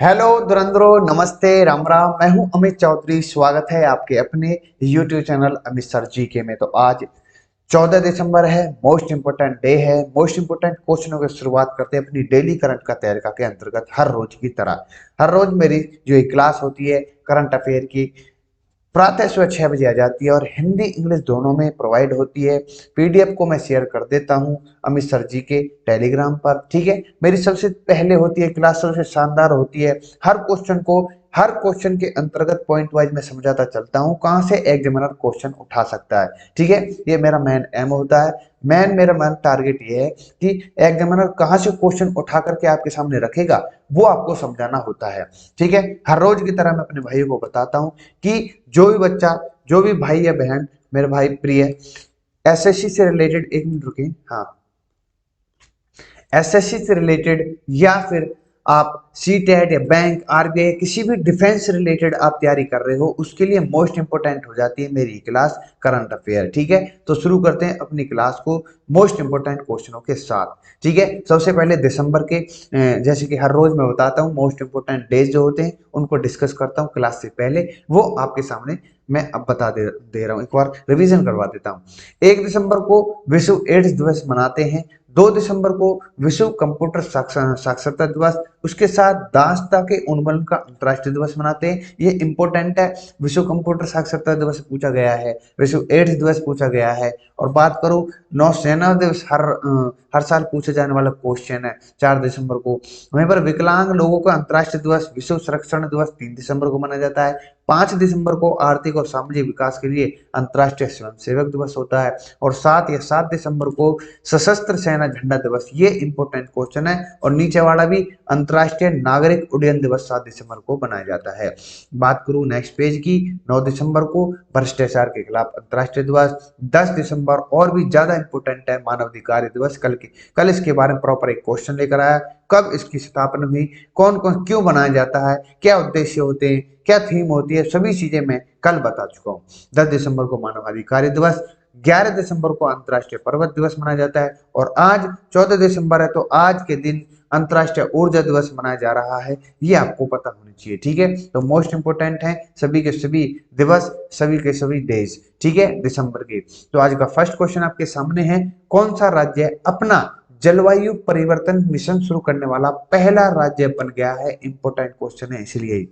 Hello धुरंधरो, नमस्ते, राम राम। मैं हूं अमित चौधरी। स्वागत है आपके अपने YouTube चैनल अमित सर जी के में। तो आज 14 दिसंबर है, मोस्ट इंपोर्टेंट डे है। मोस्ट इंपोर्टेंट क्वेश्चनों की शुरुआत करते हैं अपनी डेली करंट का तैयारी के अंतर्गत। हर रोज की तरह हर रोज मेरी जो एक क्लास होती है करंट अफेयर की, प्रातः सुबह 6 बजे आ जाती है और हिंदी इंग्लिश दोनों में प्रोवाइड होती है। पीडीएफ को मैं शेयर कर देता हूँ अमित सर जी के टेलीग्राम पर। ठीक है, मेरी सबसे पहले होती है क्लास, सबसे शानदार होती है। हर क्वेश्चन के अंतर्गत पॉइंट वाइज मैं समझाता चलता हूँ कहाँ से एग्जामिनर क्वेश्चन उठा सकता है। ठीक है, ये मेरा मेन एम होता है। मेरा मेन टारगेट ये है कि एग्जामिनर कहाँ से क्वेश्चन उठा करके आपके सामने रखेगा, वो आपको समझाना होता है। ठीक है, हर रोज की तरह मैं अपने भाइयों को बताता हूँ कि जो भी बच्चा, जो भी भाई या बहन, मेरे भाई प्रिय, एसएससी से रिलेटेड, एक मिनट रुकिए, हाँ, एसएससी से रिलेटेड या फिर आप सीटेट या बैंक, आरबीआई, किसी भी डिफेंस से रिलेटेड आप तैयारी कर रहे हो, उसके लिए मोस्ट इंपोर्टेंट हो जाती है मेरी क्लास करंट अफेयर। ठीक है, तो शुरू करते हैं अपनी क्लास को मोस्ट इंपोर्टेंट क्वेश्चनों के साथ। ठीक है, सबसे पहले दिसंबर के, जैसे कि हर रोज मैं बताता हूँ मोस्ट इंपोर्टेंट डेज जो होते हैं उनको डिस्कस करता हूँ क्लास से पहले, वो आपके सामने मैं अब दे रहा हूँ, एक बार रिवीजन करवा देता हूँ। 1 दिसंबर को विश्व एड्स दिवस मनाते हैं। 2 दिसंबर को विश्व कंप्यूटर साक्षरता दिवस, उसके साथ दासता के उन्मूलन का अंतर्राष्ट्रीय दिवस मनाते हैं। ये इंपॉर्टेंट है। विश्व कंप्यूटर साक्षरता दिवस पूछा गया है, विश्व एड्स दिवस पूछा गया है। और बात करूं नौसेना दिवस, हर साल पूछे जाने वाला क्वेश्चन है 4 दिसंबर को। वहीं पर विकलांग लोगों का अंतर्राष्ट्रीय दिवस, विश्व संरक्षण दिवस 3 दिसंबर को मनाया जाता है। 5 दिसंबर को आर्थिक और सामाजिक विकास के लिए अंतर्राष्ट्रीय स्वयंसेवक दिवस होता है। और 7 दिसंबर को सशस्त्र सेना झंडा दिवस। ये इंपॉर्टेंट क्वेश्चन है। और नीचे वाला भी, अंतर्राष्ट्रीय नागरिक उड्डयन दिवस 7 दिसंबर को मनाया जाता है। बात करूं नेक्स्ट पेज की, 9 दिसंबर को भ्रष्टाचार के खिलाफ अंतर्राष्ट्रीय दिवस। 10 दिसंबर और भी ज्यादा इंपॉर्टेंट है, मानवाधिकार दिवस। कल इसके बारे में प्रॉपर एक क्वेश्चन लेकर आया। कब इसकी स्थापना हुई, कौन कौन क्यों बनाया जाता है, क्या उद्देश्य होते हैं, क्या थीम होती है, सभी चीजें मैं कल बता चुका हूँ। 10 दिसंबर को मानवाधिकार दिवस। 11 दिसंबर को अंतर्राष्ट्रीय पर्वत दिवस मनाया जाता है। और आज 14 दिसंबर है, तो आज के दिन अंतर्राष्ट्रीय ऊर्जा दिवस मनाया जा रहा है। ये आपको पता होनी चाहिए। ठीक है, तो मोस्ट इंपोर्टेंट है सभी के सभी दिवस, सभी के सभी डेज। ठीक है, दिसंबर के। तो आज का फर्स्ट क्वेश्चन आपके सामने है, कौन सा राज्य अपना जलवायु परिवर्तन मिशन शुरू करने वाला पहला राज्य बन गया है? इंपॉर्टेंट क्वेश्चन है इसलिए,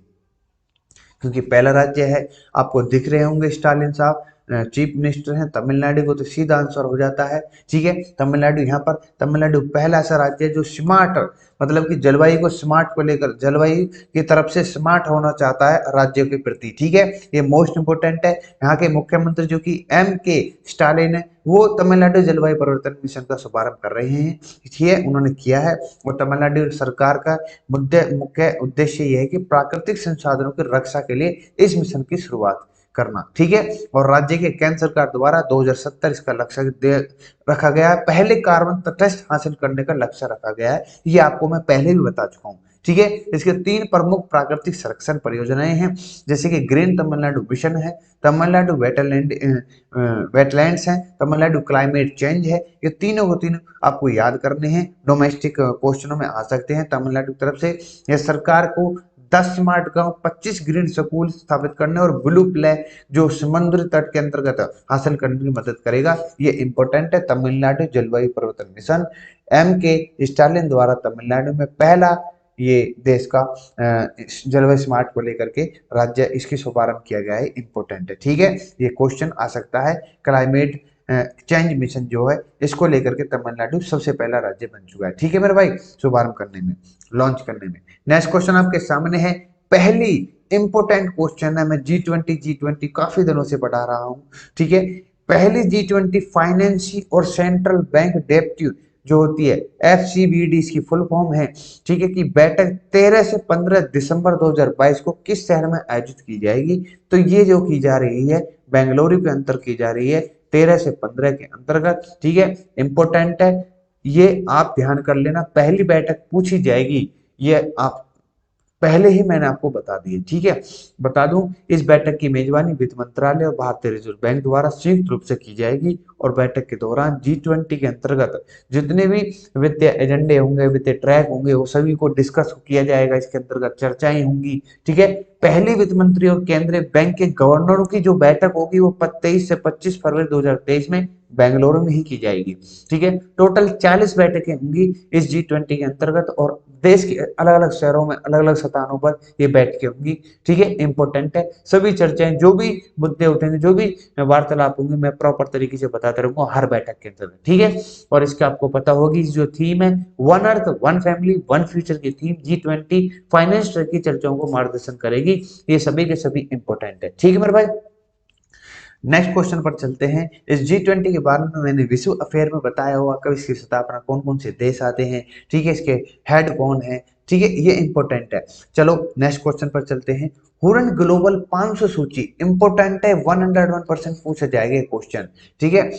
क्योंकि पहला राज्य है। आपको दिख रहे होंगे स्टालिन साहब चीफ मिनिस्टर हैं तमिलनाडु को, तो सीधा आंसर हो जाता है। ठीक है, तमिलनाडु। यहाँ पर तमिलनाडु पहला ऐसा राज्य है जो स्मार्ट, मतलब कि जलवायु को स्मार्ट को लेकर, जलवायु की तरफ से स्मार्ट होना चाहता है राज्यों के प्रति। ठीक है, ये मोस्ट इंपोर्टेंट है। यहाँ के मुख्यमंत्री जो कि M.K. स्टालिन है, वो तमिलनाडु जलवायु परिवर्तन मिशन का शुभारंभ कर रहे हैं। ठीक है, उन्होंने किया है। और तमिलनाडु सरकार का मुख्य उद्देश्य ये है कि प्राकृतिक संसाधनों की रक्षा के लिए इस मिशन की शुरुआत करना। ठीक है, और राज्य के केंद्र सरकार द्वारा 2070 इसका लक्ष्य रखा गया है। पहले कार्बन तटस्थ हासिल करने का लक्ष्य रखा गया है, ये आपको मैं पहले भी बता चुका हूँ। ठीक है, इसके 3 प्रमुख प्राकृतिक संरक्षण परियोजनाएं हैं, जैसे कि ग्रीन तमिलनाडु मिशन है, तमिलनाडु वेटलैंड्स हैं, तमिलनाडु क्लाइमेट चेंज है। ये तीनों को तीनों आपको याद करने हैं, डोमेस्टिक क्वेश्चनों में आ सकते हैं तमिलनाडु की तरफ से। यह सरकार को 10 स्मार्ट गांव, 25 ग्रीन स्कूल स्थापित करने और ब्लू प्ले जो समुद्र तट के अंतर्गत हासिल करने की मदद करेगा। ये इंपॉर्टेंट है, तमिलनाडु जलवायु परिवर्तन मिशन। M.K. स्टालिन द्वारा तमिलनाडु में पहला ये देश का जलवायु स्मार्ट को लेकर के राज्य, इसकी शुभारंभ किया गया है। इंपॉर्टेंट है। ठीक है, ये क्वेश्चन आ सकता है। क्लाइमेट चेंज मिशन जो है, इसको लेकर के तमिलनाडु सबसे पहला राज्य बन चुका है। ठीक है मेरे भाई, शुभारंभ करने में, लॉन्च करने में। नेक्स्ट क्वेश्चन आपके सामने है, पहली इंपोर्टेंट क्वेश्चन है। मैं G20 काफी दिनों से पढ़ा रहा हूं। ठीक है, पहली G20 फाइनेंसी और सेंट्रल बैंक डेप्ट जो होती है, FCBD इसकी फुल फॉर्म है। ठीक है, कि बैठक 13 से 15 दिसंबर 2022 को किस शहर में आयोजित की जाएगी? तो ये जो की जा रही है, बेंगलुरु के अंतर की जा रही है, 13 से 15 के अंतर्गत। ठीक है, इंपॉर्टेंट है, ये आप ध्यान कर लेना, पहली बैठक पूछी जाएगी, ये आप पहले ही मैंने आपको बता दिए, ठीक है। बता दूं, इस बैठक की मेजबानी वित्त मंत्रालय और भारतीय रिजर्व बैंक द्वारा संयुक्त रूप से की जाएगी और बैठक के दौरान G20 के अंतर्गत जितने भी वित्तीय एजेंडे होंगे, वित्तीय ट्रैक होंगे, वो सभी को डिस्कस किया जाएगा, इसके अंतर्गत चर्चाएं होंगी, ठीक है। पहली वित्त मंत्री और केंद्रीय बैंक के गवर्नरों की जो बैठक होगी वो 23 से 25 फरवरी 2023 में बेंगलुरु में ही की जाएगी, ठीक है। टोटल 40 बैठकें होंगी इस G20 के अंतर्गत और देश के अलग अलग शहरों में अलग अलग स्थानों पर ये बैठकें होंगी, ठीक है। इंपॉर्टेंट है, सभी चर्चाएं, जो भी मुद्दे उठेंगे, जो भी वार्तालाप होंगे, मैं प्रॉपर तरीके से बताते रहूंगा हर बैठक के अंतर्गत, ठीक है। और इसका आपको पता होगी जो थीम है, one earth one family one future की थीम G20 फाइनेंस की चर्चाओं को मार्गदर्शन करेगी। ये सभी के सभी इंपॉर्टेंट है, ठीक है मेरे भाई। नेक्स्ट क्वेश्चन पर चलते हैं। इस G20 के बारे में मैंने विश्व अफेयर में बताया हुआ, कब इसकी स्थापना, कौन कौन से देश आते हैं, ठीक है, इसके हेड कौन है, ठीक है, ये इंपॉर्टेंट है। चलो नेक्स्ट क्वेश्चन पर चलते हैं। हुरन ग्लोबल 500 सूची इंपॉर्टेंट है, 101% पूछा जाएगा क्वेश्चन, ठीक है।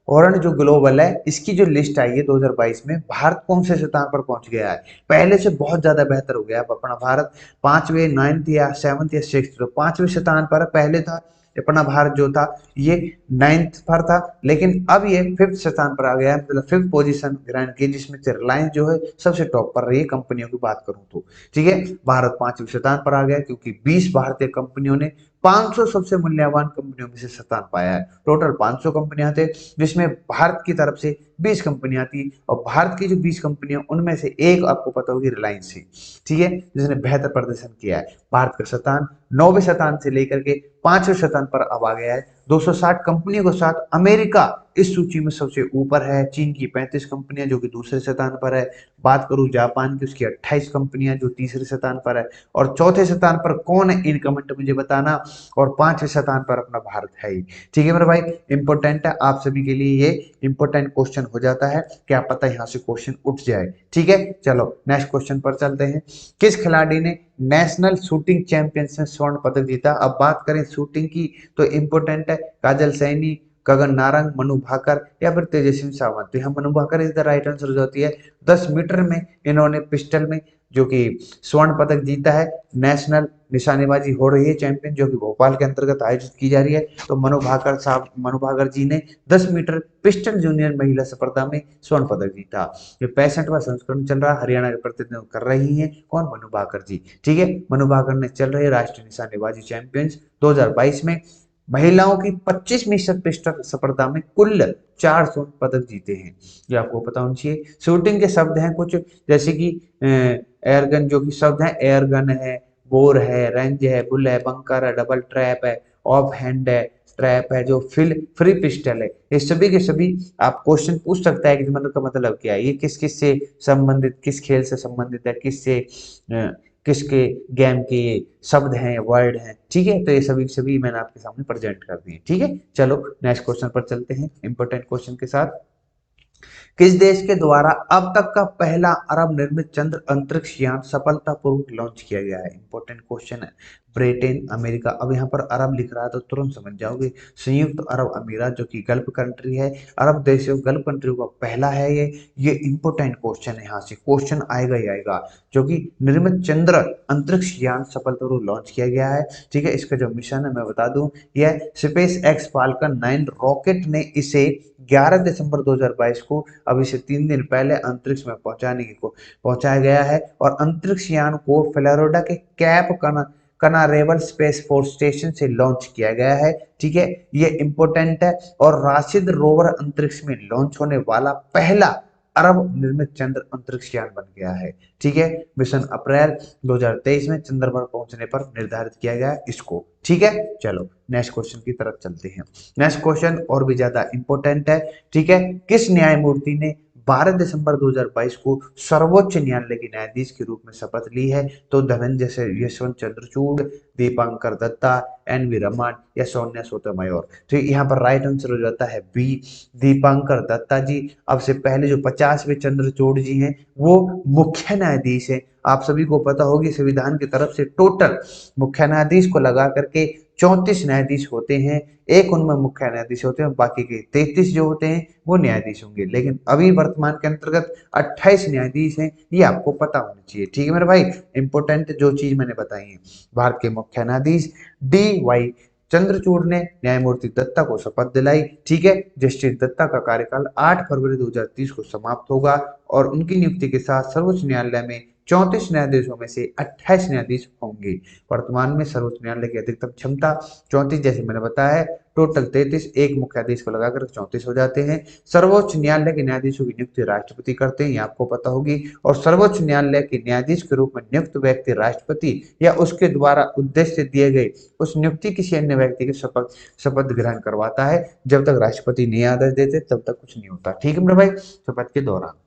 हुरन जो ग्लोबल है, इसकी जो लिस्ट आई है 2022 में, भारत कौन से स्थान पर पहुंच गया है। पहले से बहुत ज्यादा बेहतर हो गया अब अपना भारत, पांचवें, नाइन्थ या सेवंथ या सिक्स, तो पांचवें स्थान पर पहले था अपना भारत जो था ये नाइन्थ पर था, लेकिन अब ये फिफ्थ स्थान पर आ गया है, मतलब फिफ्थ पोजीशन ग्रहण की, जिसमें से रिलायंस जो है सबसे टॉप पर रही है कंपनियों की बात करूं तो, ठीक है। भारत पांचवें स्थान पर आ गया क्योंकि 20 भारतीय कंपनियों ने 500 सबसे मूल्यवान कंपनियों में से स्थान पाया है। टोटल 500 कंपनियां थे, जिसमें भारत की तरफ से 20 कंपनियां थी, और भारत की जो 20 कंपनियां उनमें से एक आपको पता होगी रिलायंस थी, ठीक है, जिसने बेहतर प्रदर्शन किया है। भारत का स्थान 9वें स्थान से लेकर के 5वें स्थान पर अब आ गया है। 260 कंपनियों के साथ अमेरिका इस सूची में सबसे ऊपर है। चीन की 35 कंपनियां जो कि दूसरे स्थान पर है। बात करूं जापान की, उसकी 28 कंपनियां जो तीसरे स्थान पर है। और चौथे स्थान पर कौन है इन कमेंट मुझे बताना। और 5वें स्थान पर अपना भारत है ही, ठीक है मेरे भाई। इंपॉर्टेंट है आप सभी के लिए, ये इंपॉर्टेंट क्वेश्चन हो जाता है, क्या पता यहाँ से क्वेश्चन उठ जाए, ठीक है। चलो नेक्स्ट क्वेश्चन पर चलते हैं। किस खिलाड़ी ने नेशनल शूटिंग चैंपियनशिप में स्वर्ण पदक जीता। अब बात करें शूटिंग की तो इंपॉर्टेंट है काजल सैनी, गगन नारंग, मनु भाकर या फिर तेजस्वी सावंत। तो यहाँ Manu Bhaker is the right answer हो जाती है। 10 मीटर में इन्होंने पिस्टल में जो कि स्वर्ण पदक जीता है। नेशनल निशानेबाजी हो रही है चैंपियन, जो कि भोपाल के अंतर्गत आयोजित की जा रही है। तो मनु भाकर जी ने 10 मीटर पिस्टल जूनियर महिला स्पर्धा में स्वर्ण पदक जीता। ये 65वां संस्करण चल रहा, हरियाणा का प्रतिनिधित्व कर रही हैं कौन, मनु भाकर जी, ठीक है। मनु भाकर ने चल रहे राष्ट्रीय निशानेबाजी चैंपियंस 2022 में महिलाओं की 25 मीटर पिस्टल स्पर्धा में कुल 4 स्वर्ण पदक जीते हैं, ये आपको पता होना चाहिए। शूटिंग के शब्द हैं कुछ, जैसे कि एयरगन, जो कि शब्द हैं, एयरगन है, बोर है, रेंज है, बुल है, बंकर है, डबल ट्रैप है, ऑफ हैंड है, ट्रैप है, जो फ्री पिस्टल है। ये सभी के सभी आप क्वेश्चन पूछ सकता है कि मतलब का मतलब क्या है, ये किस किस से संबंधित, किस खेल से संबंधित है, किससे किसके गेम के ये शब्द हैं, वर्ड हैं, ठीक है। तो ये सभी सभी मैंने आपके सामने प्रेजेंट कर दिए, ठीक है। चलो नेक्स्ट क्वेश्चन पर चलते हैं इंपॉर्टेंट क्वेश्चन के साथ। किस देश के द्वारा अब तक का पहला अरब निर्मित चंद्र अंतरिक्ष यान सफलतापूर्वक लॉन्च किया गया है। इंपॉर्टेंट क्वेश्चन है। ब्रिटेन, अमेरिका, अब यहाँ पर अरब लिख रहा है तो तुरंत समझ जाओगे, संयुक्त अरब अमीरात जो कि गल्फ कंट्री है, अरब देशों गल्फ कंट्री का पहला है ये इंपॉर्टेंट क्वेश्चन है, यहाँ से क्वेश्चन आएगा ही आएगा। जो कि निर्मित चंद्र अंतरिक्ष यान सफलतापूर्वक लॉन्च किया गया है, ठीक है। इसका जो मिशन है मैं बता दूं, यह स्पेस एक्स फाल्कन 9 रॉकेट ने इसे 11 दिसंबर 2022 को, अभी से 3 दिन पहले अंतरिक्ष में पहुंचाया गया है। और अंतरिक्ष यान को फ्लोरिडा के कैप कनारेबल स्पेस फोर्स स्टेशन से लॉन्च किया गया है, ठीक है। ये इंपॉर्टेंट है। और राशिद रोवर अंतरिक्ष में लॉन्च होने वाला पहला अरब निर्मित चंद्र अंतरिक्ष यान बन गया है, ठीक है। मिशन अप्रैल 2023 में चंद्र पर पहुंचने पर निर्धारित किया गया इसको, ठीक है। चलो नेक्स्ट क्वेश्चन की तरफ चलते हैं। नेक्स्ट क्वेश्चन और भी ज्यादा इंपॉर्टेंट है, ठीक है। किस न्यायमूर्ति ने 12 दिसंबर 2022 को सर्वोच्च न्यायालय के न्यायाधीश के रूप में शपथ ली है। तो धनंजय से यशवंत चंद्रचूड़, दीपांकर दत्ता, एन.वी. रमन या सौम्या सोटोमायोर। तो यहाँ पर राइट आंसर हो जाता है बी, दीपांकर दत्ता जी। अब से पहले जो 50वें चंद्रचूड़ जी हैं वो मुख्य न्यायाधीश है, आप सभी को पता होगी संविधान की तरफ से टोटल मुख्य न्यायाधीश को लगा करके 34 न्यायाधीश होते हैं, एक उनमें मुख्य न्यायाधीश होते हैं, बाकी के 33 जो होते हैं वो न्यायाधीश होंगे। लेकिन अभी वर्तमान के अंतर्गत 28 न्यायाधीश हैं, ये आपको पता होना चाहिए। ठीक है मेरे भाई, इंपोर्टेंट जो चीज मैंने बताई है। भारत के मुख्य न्यायाधीश DY चंद्रचूड़ ने न्यायमूर्ति दत्ता को शपथ दिलाई। ठीक है, जस्टिस दत्ता का कार्यकाल 8 फरवरी 2030 को समाप्त होगा और उनकी नियुक्ति के साथ सर्वोच्च न्यायालय में 34 न्यायाधीशों में से 28 न्यायाधीश होंगे। वर्तमान में सर्वोच्च न्यायालय की अधिकतम क्षमता 34, जैसे मैंने बताया है, टोटल 33, एक मुख्याधीश को लगाकर 34 हो जाते हैं। सर्वोच्च न्यायालय के न्यायाधीशों की नियुक्ति राष्ट्रपति करते हैं, ये आपको पता होगी। और सर्वोच्च न्यायालय के न्यायाधीश के रूप में नियुक्त व्यक्ति राष्ट्रपति या उसके द्वारा उद्देश्य से दिए गए उस नियुक्ति किसी अन्य व्यक्ति के शपथ ग्रहण करवाता है। जब तक राष्ट्रपति नहीं आदेश देते तब तक कुछ नहीं होता। ठीक है मेरे भाई, शपथ के दौरान।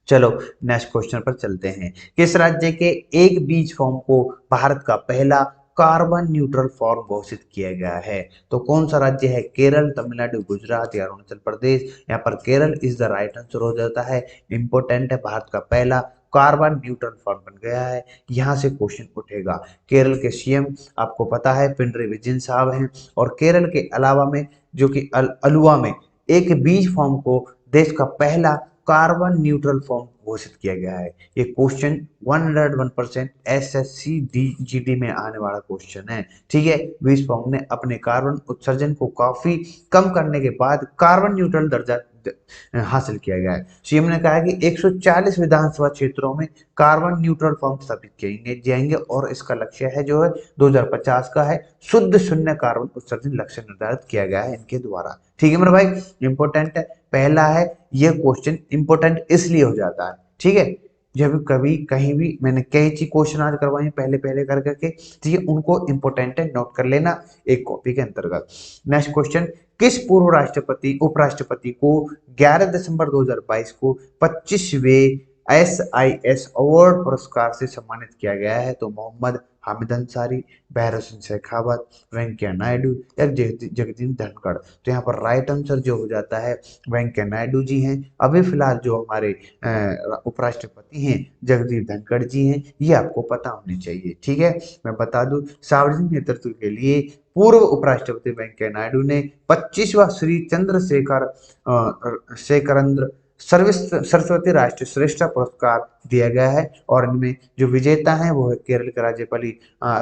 चलो नेक्स्ट क्वेश्चन पर चलते हैं। किस राज्य के एक बीज फॉर्म को भारत का पहला कार्बन न्यूट्रल फॉर्म घोषित किया गया है? तो कौन सा राज्य है? केरल, तमिलनाडु, गुजरात या अरुणाचल प्रदेश? यहाँ पर Kerala is the right answer हो जाता है। इंपोर्टेंट है, भारत का पहला कार्बन न्यूट्रल फॉर्म बन गया है। यहाँ से क्वेश्चन उठेगा। केरल के CM आपको पता है पिनरई विजयन साहब हैं, और केरल के अलावा में जो कि अलुवा में एक बीज फॉर्म को देश का पहला कार्बन न्यूट्रल फॉर्म घोषित किया गया है। ये क्वेश्चन 101% SSC GD में आने वाला क्वेश्चन है। ठीक है, बीज फॉर्म ने अपने कार्बन उत्सर्जन को काफी कम करने के बाद कार्बन न्यूट्रल दर्जा हासिल किया गया है। CM ने कहा है कि 140 विधानसभा क्षेत्रों में कार्बन न्यूट्रल फॉर्म स्थापित किए जाएंगे और इसका लक्ष्य है जो है 2050 का है, शुद्ध शून्य कार्बन उत्सर्जन लक्ष्य निर्धारित किया गया है इनके द्वारा। ठीक है मेरे भाई, इंपोर्टेंट है, पहला है। यह क्वेश्चन इंपोर्टेंट इसलिए हो जाता है, ठीक है, जब कभी कहीं भी मैंने कई चीज क्वेश्चन आज करवाए पहले पहले कर करके, ठीक है, उनको इंपोर्टेंट है, नोट कर लेना एक कॉपी के अंतर्गत। नेक्स्ट क्वेश्चन, किस पूर्व राष्ट्रपति उपराष्ट्रपति को 11 दिसंबर 2022 को 25वें SIS अवार्ड पुरस्कार से सम्मानित किया गया है? तो मोहम्मद हामिद अंसारी, भैरव सिंह शेखावत, वेंकैया नायडू या जगदीप धनखड़? तो यहाँ पर राइट आंसर जो हो जाता है वेंकैया नायडू जी हैं। अभी फिलहाल जो हमारे उपराष्ट्रपति हैं जगदीप धनखड़ जी हैं, ये आपको पता होनी चाहिए। ठीक है, मैं बता दूं, सार्वजनिक नेतृत्व के लिए पूर्व उपराष्ट्रपति वेंकैया नायडू ने 25वां श्री चंद्रशेखर शेखरेंद्र सरस्वती राष्ट्रीय श्रेष्ठ पुरस्कार दिया गया है। और इनमें जो विजेता हैं वो है केरल के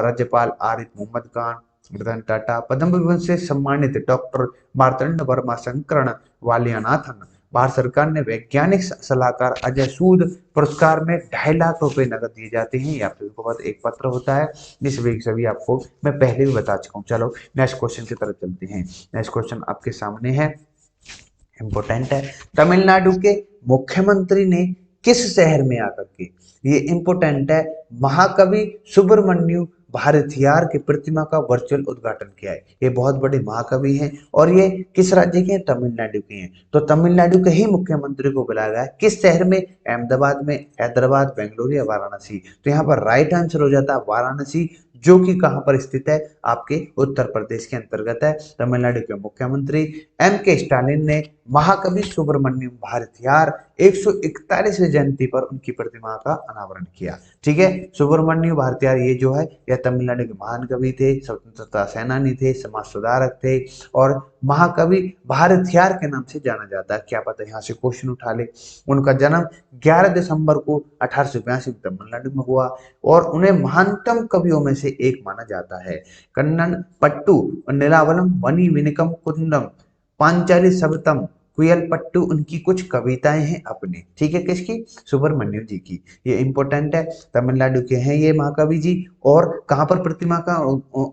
राज्यपाल आरिफ मोहम्मद खान, रतन टाटा, पद्म विभूषण से सम्मानित डॉक्टर मार्तंड वर्मा शंकरन वालियानाथन। भारत सरकार ने वैज्ञानिक सलाहकार अजय सूद पुरस्कार में 2.5 लाख रुपए नकद दिए जाते हैं। ये आप सभी को एक पत्र होता है, जिस सभी आपको मैं पहले भी बता चुका हूँ। चलो नेक्स्ट क्वेश्चन की तरफ चलते हैं। नेक्स्ट क्वेश्चन आपके सामने है, इंपोर्टेंट है। तमिलनाडु के मुख्यमंत्री ने किस शहर में आकर के, ये इंपोर्टेंट है, महाकवि सुब्रमण्यु भारतियार की प्रतिमा का वर्चुअल उद्घाटन किया है? ये बहुत बड़े महाकवि हैं और ये किस राज्य के हैं? तमिलनाडु के हैं। तो तमिलनाडु के ही मुख्यमंत्री को बुलाया गया है, किस शहर में? अहमदाबाद में, हैदराबाद, बेंगलुरु या वाराणसी? तो यहाँ पर राइट आंसर हो जाता है वाराणसी, जो कि कहां पर स्थित है? आपके उत्तर प्रदेश के अंतर्गत है। तमिलनाडु के मुख्यमंत्री MK स्टालिन ने महाकवि सुब्रमण्यम भारतियार 141वीं जयंती पर उनकी प्रतिमा का अनावरण किया। ठीक है, सुब्रमण्यम भारतियार ये जो है यह तमिलनाडु के महान कवि थे, स्वतंत्रता सेनानी थे, समाज सुधारक थे और महाकवि भारतियार के नाम से जाना जाता है। क्या पता यहाँ से क्वेश्चन उठा ले। उनका जन्म 11 दिसंबर को 1882 में तमिलनाडु में हुआ और उन्हें महानतम कवियों में से एक माना जाता है। कन्नन पट्टू, नीलावलम, वनी विनिकम कुंदम, पांचाली सबतम, कुयल पट्टू, उनकी कुछ कविताएं हैं अपने। ठीक है, किसकी? सुब्रमण्यम जी की। ये इंपोर्टेंट है, तमिलनाडु के हैं ये महाकवि जी। और कहां पर प्रतिमा का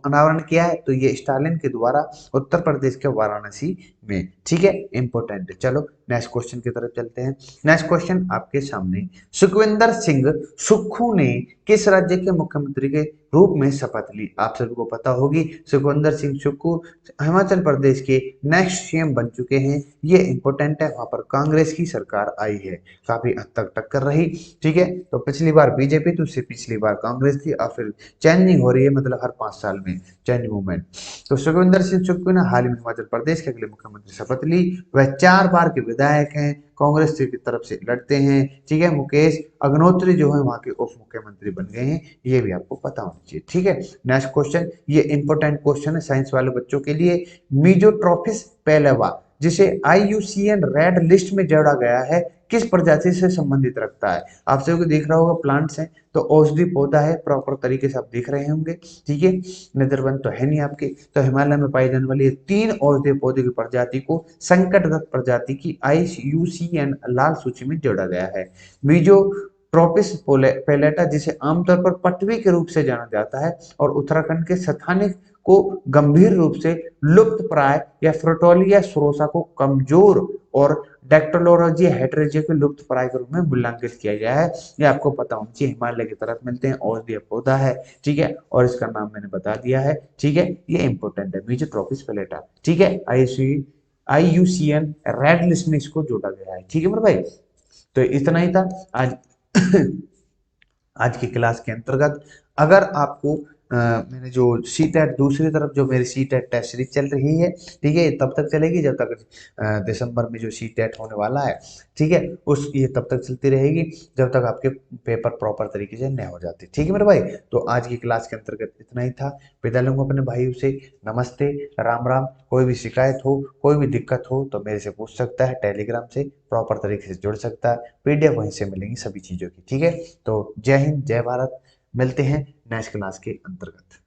अनावरण किया है? तो ये स्टालिन के द्वारा उत्तर प्रदेश के वाराणसी में। ठीक है, इंपोर्टेंट है। चलो नेक्स्ट क्वेश्चन की तरफ चलते हैं। नेक्स्ट क्वेश्चन आपके सामने, सुखविंदर सिंह सुक्खू ने किस राज्य के मुख्यमंत्री के रूप में शपथ ली? आप सभी को पता होगी, सुखविंदर सिंह सुक्खू हिमाचल प्रदेश के नेक्स्ट CM बन चुके हैं। ये इंपोर्टेंट है, वहां पर कांग्रेस की सरकार आई है, काफी हद तक टक्कर रही। ठीक है, तो पिछली बार बीजेपी तो उससे पिछली बार कांग्रेस थी और फिर चेंजिंग हो रही है, मतलब हर 5 साल में चेंज मूवमेंट। तो सुखविंदर सिंह सुक्खू ने हाल ही में हिमाचल प्रदेश के अगले मुख्यमंत्री मुख्यमंत्री शपथ ली। वह 4 बार के विधायक हैं, कांग्रेस की तरफ से लड़ते हैं। ठीक है, मुकेश अग्निहोत्री जो है वहां के उप मुख्यमंत्री बन गए हैं, ये भी आपको पता होना चाहिए। ठीक है, नेक्स्ट क्वेश्चन, ये इंपॉर्टेंट क्वेश्चन है साइंस वाले बच्चों के लिए। मीजोट्रोफिस पैलेवा जिसे IUCN रेड लिस्ट में जोड़ा गया है, किस प्रजाति से संबंधित रखता है? आप सभी को देख रहा होगा प्लांट्स हैं, तो औषधि पौधा है, प्रॉपर तरीके से आप देख रहे होंगे। ठीक है, नजरबंद तो है नहीं आपके। तो हिमालय में पाई जाने वाली 3 औषधीय पौधे की प्रजाति को संकटग्रस्त प्रजाति की IUCN लाल सूची में जोड़ा गया है। मीजो ट्रोपिस पैलेटा जिसे आमतौर पर पटवी के रूप से जाना जाता है और उत्तराखंड के स्थानिक को गंभीर रूप से लुप्त प्राय या फ्रोटोलिया सरोसा को कमजोर और डेक्टोलोरोजिया हेटेरिजिया के लुप्त प्राय के रूप में मूल्यांकित किया गया है। ये आपको पता होना चाहिए, हिमालय की तरफ मिलते हैं, औषधीय पौधा है। ठीक है, और इसका नाम मैंने बता दिया है। ठीक है, ये इंपॉर्टेंट है, मीजोट्रोपिस पैलेटा। ठीक है, IUCN रेड लिस्ट में इसको जोड़ा गया है। ठीक है मेरे भाई, तो इतना ही था आज आज की क्लास के अंतर्गत। अगर आपको मैंने जो सी टेट दूसरी तरफ जो मेरी सी टेट टेस्ट सीरीज चल रही है, ठीक है, ये तब तक चलेगी जब तक दिसंबर में जो सी टेट होने वाला है, ठीक है, उस ये तब तक चलती रहेगी जब तक आपके पेपर प्रॉपर तरीके से नहीं हो जाते। ठीक है मेरे भाई, तो आज की क्लास के अंतर्गत इतना ही था। विदा लूंगा अपने भाइयों से। नमस्ते, राम राम। कोई भी शिकायत हो, कोई भी दिक्कत हो तो मेरे से पूछ सकता है, टेलीग्राम से प्रॉपर तरीके से जुड़ सकता है, PDF वहीं से मिलेंगी सभी चीज़ों की। ठीक है, तो जय हिंद, जय भारत। मिलते हैं नेक्स्ट क्लास के अंतर्गत।